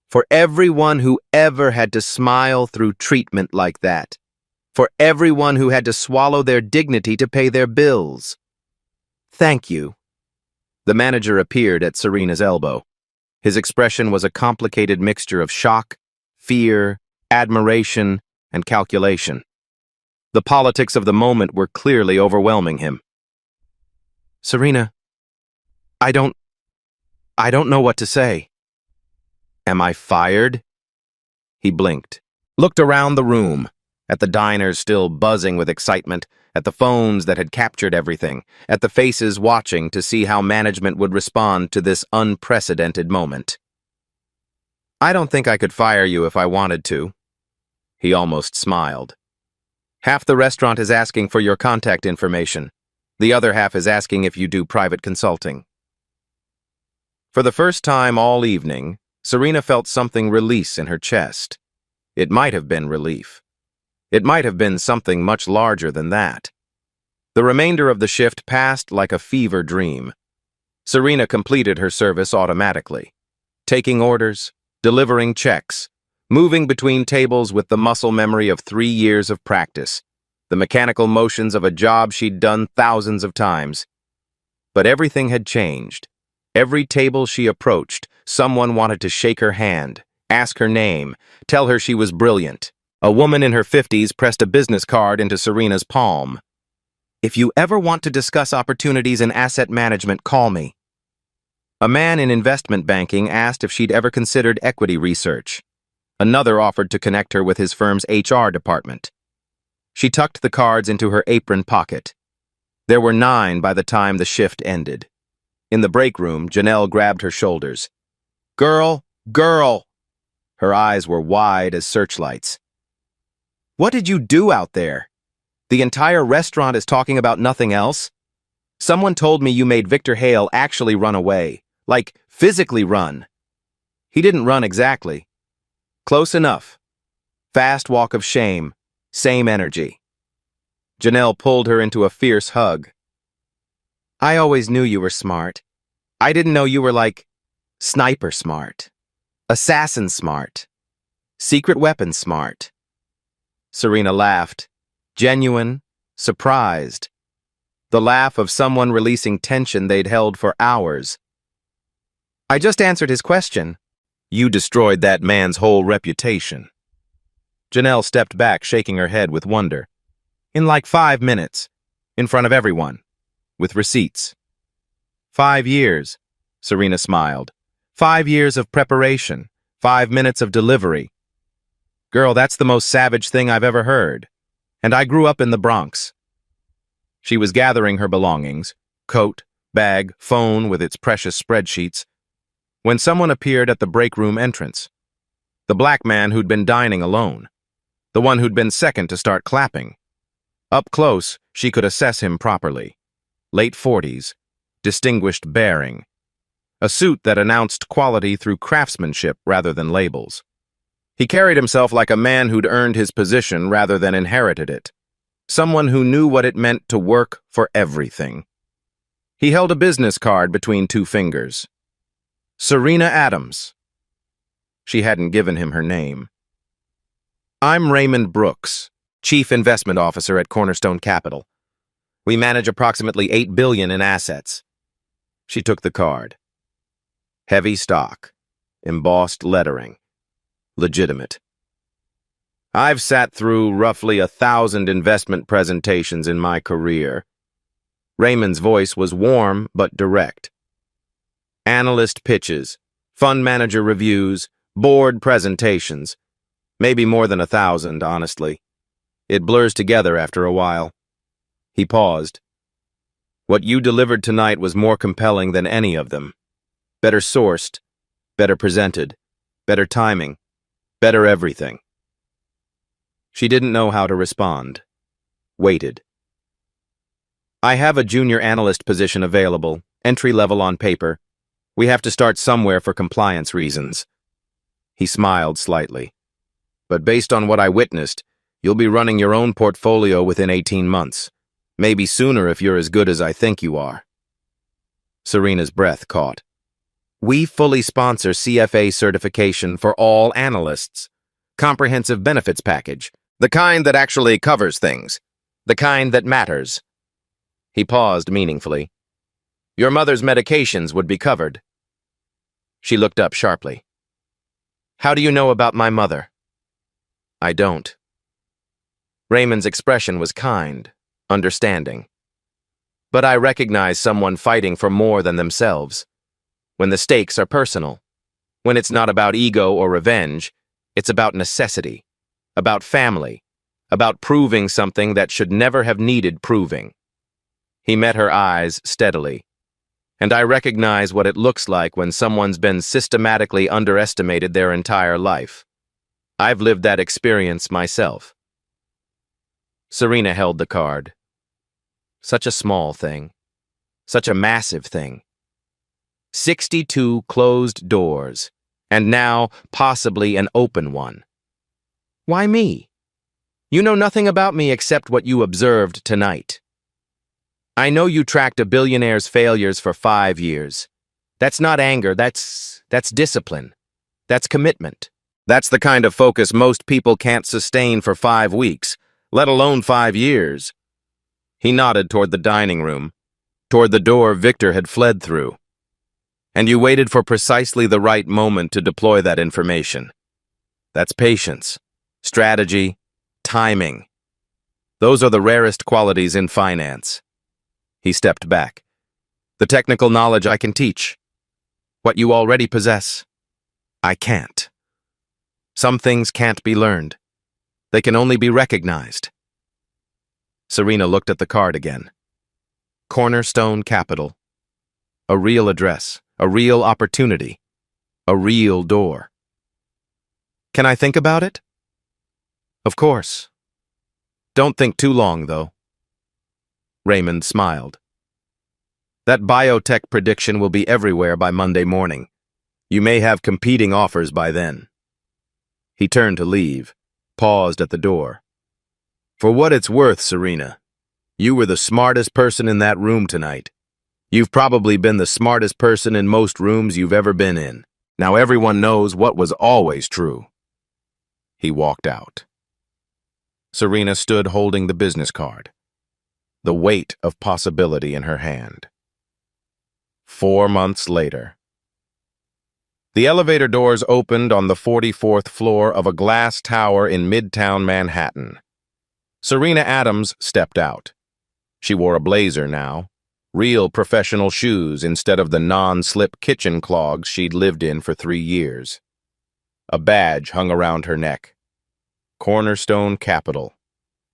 For everyone who ever had to smile through treatment like that. For everyone who had to swallow their dignity to pay their bills. Thank you." The manager appeared at Serena's elbow. His expression was a complicated mixture of shock, fear, admiration, and calculation. The politics of the moment were clearly overwhelming him. "Serena, I don't know what to say." "Am I fired?" He blinked, looked around the room, at the diners still buzzing with excitement, at the phones that had captured everything, at the faces watching to see how management would respond to this unprecedented moment. "I don't think I could fire you if I wanted to." He almost smiled. "Half the restaurant is asking for your contact information. The other half is asking if you do private consulting." For the first time all evening, Serena felt something release in her chest. It might have been relief. It might have been something much larger than that. The remainder of the shift passed like a fever dream. Serena completed her service automatically, taking orders, delivering checks, moving between tables with the muscle memory of 3 years of practice, the mechanical motions of a job she'd done thousands of times. But everything had changed. Every table she approached, someone wanted to shake her hand, ask her name, tell her she was brilliant. A woman in her 50s pressed a business card into Serena's palm. "If you ever want to discuss opportunities in asset management, call me." A man in investment banking asked if she'd ever considered equity research. Another offered to connect her with his firm's HR department. She tucked the cards into her apron pocket. There were 9 by the time the shift ended. In the break room, Janelle grabbed her shoulders. "Girl, girl!" Her eyes were wide as searchlights. "What did you do out there? The entire restaurant is talking about nothing else? Someone told me you made Victor Hale actually run away. Like, physically run." "He didn't run exactly." "Close enough. Fast walk of shame. Same energy." Janelle pulled her into a fierce hug. "I always knew you were smart. I didn't know you were like sniper smart, assassin smart, secret weapon smart." Serena laughed, genuine, surprised. The laugh of someone releasing tension they'd held for hours. "I just answered his question." "You destroyed that man's whole reputation." Janelle stepped back, shaking her head with wonder. "In like 5 minutes, in front of everyone, with receipts." 5 years, Serena smiled. 5 years of preparation, 5 minutes of delivery. Girl, that's the most savage thing I've ever heard. And I grew up in the Bronx. She was gathering her belongings, coat, bag, phone with its precious spreadsheets, when someone appeared at the break room entrance. The black man who'd been dining alone. The one who'd been second to start clapping. Up close, she could assess him properly. Late 40s, distinguished bearing. a suit that announced quality through craftsmanship rather than labels. He carried himself like a man who'd earned his position rather than inherited it, someone who knew what it meant to work for everything. He held a business card between two fingers. Serena Adams. She hadn't given him her name. I'm Raymond Brooks, Chief Investment Officer at Cornerstone Capital. We manage approximately $8 billion in assets. She took the card. Heavy stock, embossed lettering, legitimate. I've sat through roughly 1,000 investment presentations in my career. Raymond's voice was warm but direct. Analyst pitches, fund manager reviews, board presentations. Maybe more than 1,000, honestly. It blurs together after a while. He paused. What you delivered tonight was more compelling than any of them. Better sourced, better presented, better timing, better everything. She didn't know how to respond. Waited. I have a junior analyst position available, entry level on paper. We have to start somewhere for compliance reasons. He smiled slightly. But based on what I witnessed, you'll be running your own portfolio within 18 months. Maybe sooner if you're as good as I think you are. Serena's breath caught. We fully sponsor CFA certification for all analysts. Comprehensive benefits package. The kind that actually covers things. The kind that matters. He paused meaningfully. Your mother's medications would be covered. She looked up sharply. How do you know about my mother? I don't. Raymond's expression was kind, understanding. But I recognize someone fighting for more than themselves. When the stakes are personal. When it's not about ego or revenge, it's about necessity, about family, about proving something that should never have needed proving. He met her eyes steadily. And I recognize what it looks like when someone's been systematically underestimated their entire life. I've lived that experience myself. Serena held the card. Such a small thing. Such a massive thing. 62 closed doors, and now possibly an open one. Why me? You know nothing about me except what you observed tonight. I know you tracked a billionaire's failures for 5 years. That's not anger, that's discipline. That's commitment. That's the kind of focus most people can't sustain for 5 weeks, let alone 5 years. He nodded toward the dining room, toward the door Victor had fled through. And you waited for precisely the right moment to deploy that information. That's patience, strategy, timing. Those are the rarest qualities in finance. He stepped back. The technical knowledge I can teach. What you already possess, I can't. Some things can't be learned. They can only be recognized. Serena looked at the card again. Cornerstone Capital. A real address, a real opportunity, a real door. Can I think about it? Of course. Don't think too long, though. Raymond smiled. That biotech prediction will be everywhere by Monday morning. You may have competing offers by then. He turned to leave, paused at the door. For what it's worth, Serena, you were the smartest person in that room tonight. You've probably been the smartest person in most rooms you've ever been in. Now everyone knows what was always true. He walked out. Serena stood holding the business card, the weight of possibility in her hand. 4 months later. The elevator doors opened on the 44th floor of a glass tower in Midtown Manhattan. Serena Adams stepped out. She wore a blazer now, real professional shoes instead of the non-slip kitchen clogs she'd lived in for 3 years. A badge hung around her neck. Cornerstone Capital.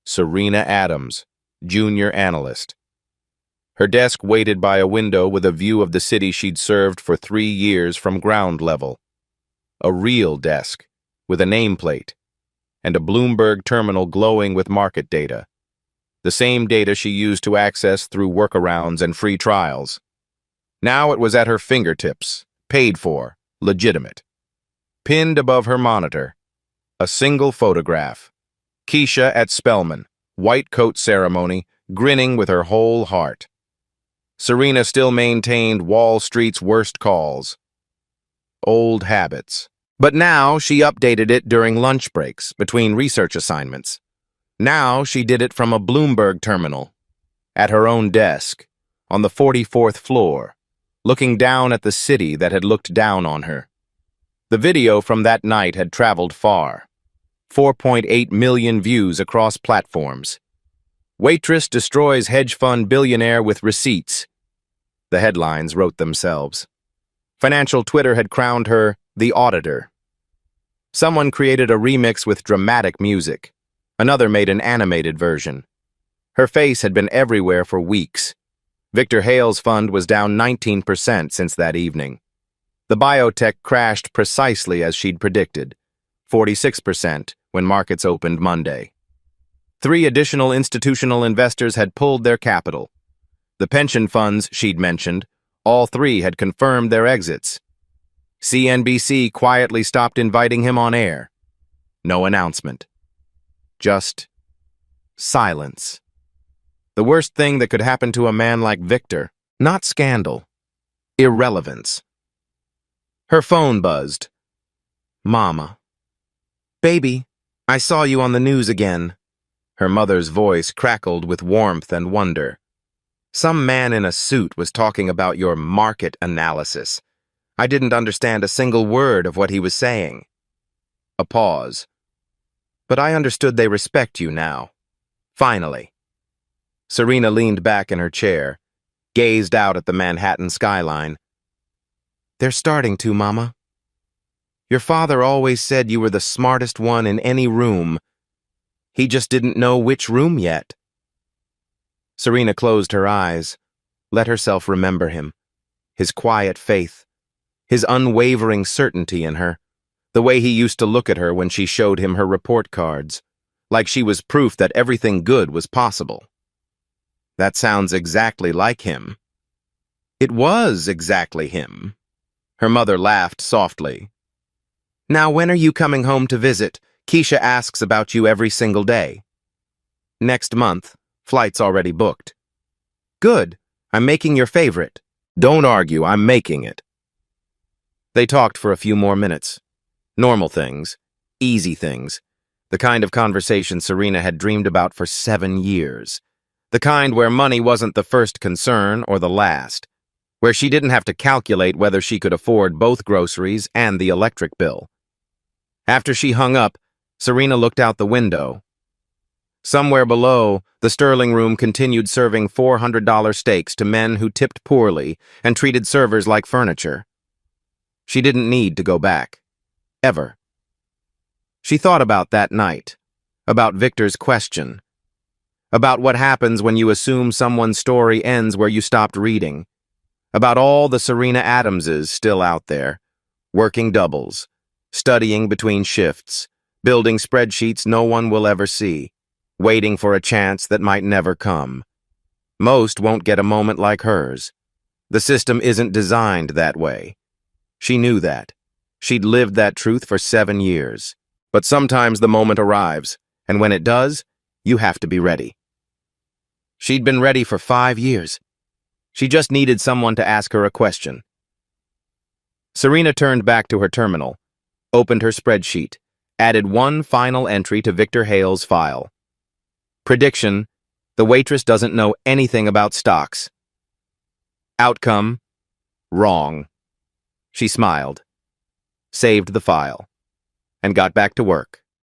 Serena Adams, Junior Analyst. Her desk waited by a window with a view of the city she'd served for 3 years from ground level. A real desk, with a nameplate, and a Bloomberg terminal glowing with market data. The same data she used to access through workarounds and free trials. Now it was at her fingertips, paid for, legitimate. Pinned above her monitor, a single photograph. Keisha at Spelman, white coat ceremony, grinning with her whole heart. Serena still maintained Wall Street's worst calls. Old habits. But now she updated it during lunch breaks, between research assignments. Now she did it from a Bloomberg terminal, at her own desk, on the 44th floor, looking down at the city that had looked down on her. The video from that night had traveled far. 4.8 million views across platforms. Waitress destroys hedge fund billionaire with receipts. The headlines wrote themselves. Financial Twitter had crowned her the auditor. Someone created a remix with dramatic music. Another made an animated version. Her face had been everywhere for weeks. Victor Hale's fund was down 19% since that evening. The biotech crashed precisely as she'd predicted, 46% when markets opened Monday. 3 additional institutional investors had pulled their capital. The pension funds she'd mentioned, all 3 had confirmed their exits. CNBC quietly stopped inviting him on air. No announcement. Just silence. The worst thing that could happen to a man like Victor, not scandal, irrelevance. Her phone buzzed. Mama. Baby, I saw you on the news again. Her mother's voice crackled with warmth and wonder. Some man in a suit was talking about your market analysis. I didn't understand a single word of what he was saying. A pause. But I understood they respect you now. Finally. Serena leaned back in her chair, gazed out at the Manhattan skyline. They're starting to, Mama. Your father always said you were the smartest one in any room. He just didn't know which room yet. Serena closed her eyes, let herself remember him, his quiet faith, his unwavering certainty in her, the way he used to look at her when she showed him her report cards, like she was proof that everything good was possible. That sounds exactly like him. It was exactly him. Her mother laughed softly. Now when are you coming home to visit? Keisha asks about you every single day. Next month. Flight's already booked. Good. I'm making your favorite. Don't argue, I'm making it. They talked for a few more minutes. Normal things. Easy things. The kind of conversation Serena had dreamed about for 7 years. The kind where money wasn't the first concern or the last. Where she didn't have to calculate whether she could afford both groceries and the electric bill. After she hung up, Serena looked out the window. Somewhere below, the Sterling Room continued serving $400 steaks to men who tipped poorly and treated servers like furniture. She didn't need to go back. Ever. She thought about that night, about Victor's question, about what happens when you assume someone's story ends where you stopped reading, about all the Serena Adamses still out there, working doubles, studying between shifts, building spreadsheets no one will ever see, waiting for a chance that might never come. Most won't get a moment like hers. The system isn't designed that way. She knew that. She'd lived that truth for 7 years. But sometimes the moment arrives, and when it does, you have to be ready. She'd been ready for 5 years. She just needed someone to ask her a question. Serena turned back to her terminal, opened her spreadsheet, added one final entry to Victor Hale's file. Prediction: the waitress doesn't know anything about stocks. Outcome: wrong. She smiled, saved the file, and got back to work.